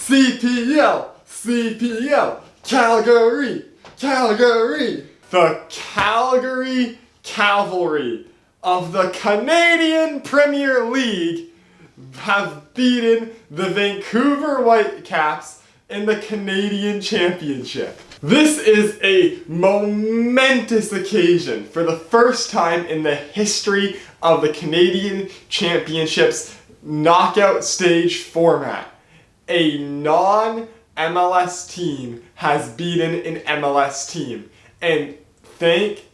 CPL, CPL, Calgary, Calgary. The Calgary Cavalry of the Canadian Premier League have beaten the Vancouver Whitecaps in the Canadian Championship. This is a momentous occasion for the first time in the history of the Canadian Championship's knockout stage format. A non-MLS team has beaten an MLS team, and thank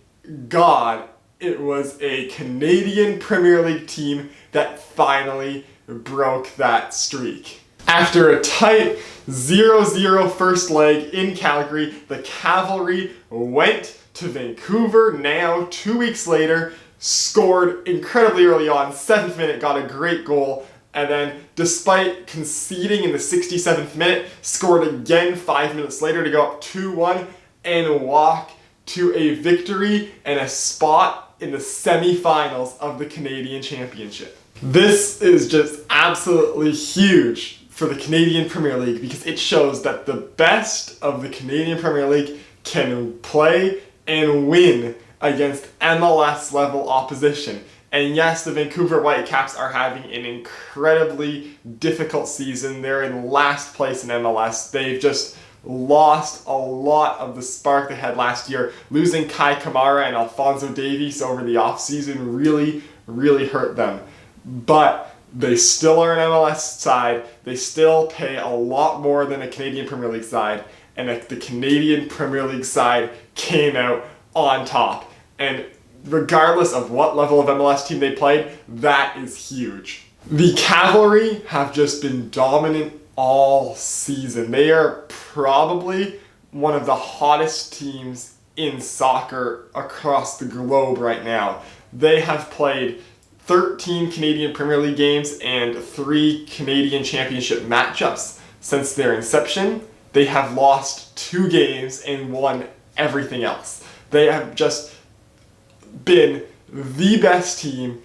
God it was a Canadian Premier League team that finally broke that streak. After a tight 0-0 first leg in Calgary, the Cavalry went to Vancouver now 2 weeks later, scored incredibly early on, 7th minute, got a great goal, and then despite conceding in the 67th minute, scored again 5 minutes later to go up 2-1 and walk to a victory and a spot in the semi-finals of the Canadian Championship. This is just absolutely huge for the Canadian Premier League because it shows that the best of the Canadian Premier League can play and win against MLS level opposition. And yes, the Vancouver Whitecaps are having an incredibly difficult season. They're in last place in MLS. They've just lost a lot of the spark they had last year. Losing Kai Kamara and Alphonso Davies over the offseason really hurt them. But they still are an MLS side. They still pay a lot more than a Canadian Premier League side. And the Canadian Premier League side came out on top. And regardless of what level of MLS team they played, that is huge. The Cavalry have just been dominant all season. They are probably one of the hottest teams in soccer across the globe right now. They have played 13 Canadian Premier League games and 3 Canadian Championship matchups since their inception. They have lost 2 games and won everything else. They have just been the best team,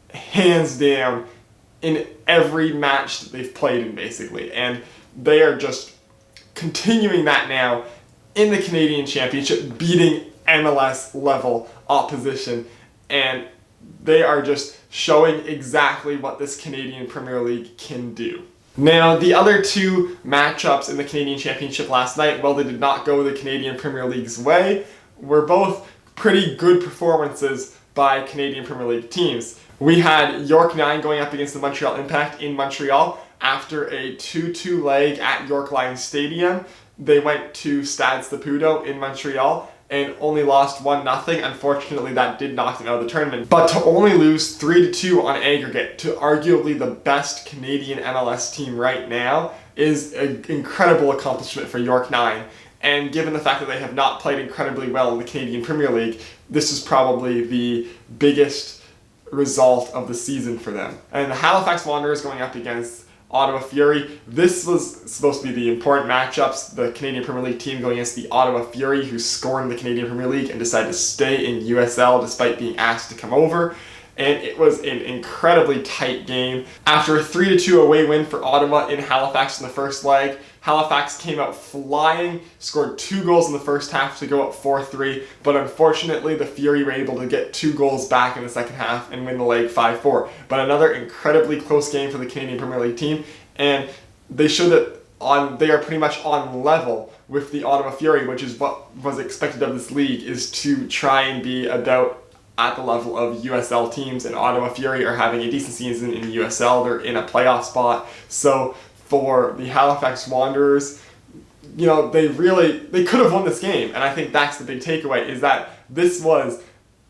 hands down, in every match that they've played in, basically. And they are just continuing that now in the Canadian Championship, beating MLS level opposition. And they are just showing exactly what this Canadian Premier League can do. Now, the other 2 matchups in the Canadian Championship last night, well, they did not go the Canadian Premier League's way, were both pretty good performances by Canadian Premier League teams. We had York 9 going up against the Montreal Impact in Montreal after a 2-2 leg at York Lions Stadium. They went to Stade Saputo in Montreal and only lost 1-0. Unfortunately, that did knock them out of the tournament. But to only lose 3-2 on aggregate to arguably the best Canadian MLS team right now is an incredible accomplishment for York 9. And given the fact that they have not played incredibly well in the Canadian Premier League, this is probably the biggest result of the season for them. And the Halifax Wanderers going up against Ottawa Fury. This was supposed to be the important matchups. The Canadian Premier League team going against the Ottawa Fury, who scored in the Canadian Premier League and decided to stay in USL despite being asked to come over. And it was an incredibly tight game. After a 3-2 away win for Ottawa in Halifax in the first leg, Halifax came out flying, scored 2 goals in the first half to go up 4-3, but unfortunately the Fury were able to get 2 goals back in the second half and win the leg 5-4. But another incredibly close game for the Canadian Premier League team, and they showed that they are pretty much on level with the Ottawa Fury, which is what was expected of this league, is to try and be about at the level of USL teams, and Ottawa Fury are having a decent season in the USL. They're in a playoff spot. So for the Halifax Wanderers, you know, they could have won this game. And I think that's the big takeaway, is that this was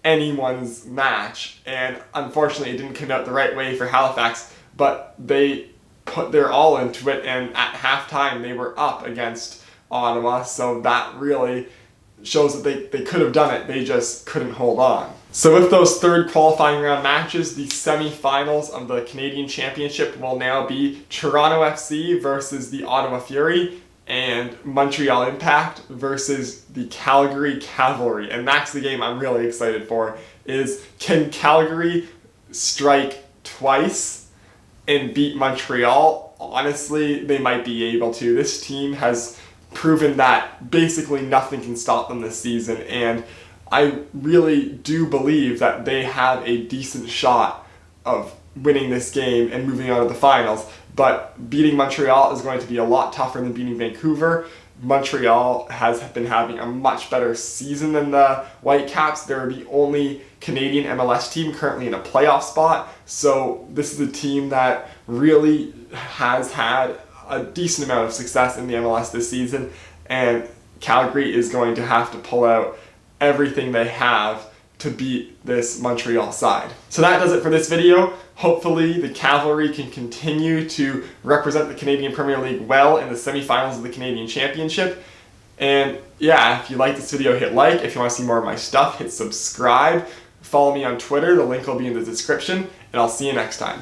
anyone's match. And unfortunately, it didn't come out the right way for Halifax, but they put their all into it. And at halftime, they were up against Ottawa. So that really shows that they could have done it. They just couldn't hold on. So with those 3rd qualifying round matches, the semi-finals of the Canadian Championship will now be Toronto FC versus the Ottawa Fury and Montreal Impact versus the Calgary Cavalry. And that's the game I'm really excited for, is can Calgary strike twice and beat Montreal, honestly, they might be able to. This team has proven that basically nothing can stop them this season, and I really do believe that they have a decent shot of winning this game and moving on to the finals. But beating Montreal is going to be a lot tougher than beating Vancouver. Montreal has been having a much better season than the Whitecaps. They're the only Canadian MLS team currently in a playoff spot. So this is a team that really has had a decent amount of success in the MLS this season. And Calgary is going to have to pull out everything they have to beat this Montreal side. So that does it for this video. Hopefully the Cavalry can continue to represent the Canadian Premier League well in the semifinals of the Canadian Championship. And yeah, if you like this video, hit like. If you want to see more of my stuff, hit subscribe. Follow me on Twitter, the link will be in the description, and I'll see you next time.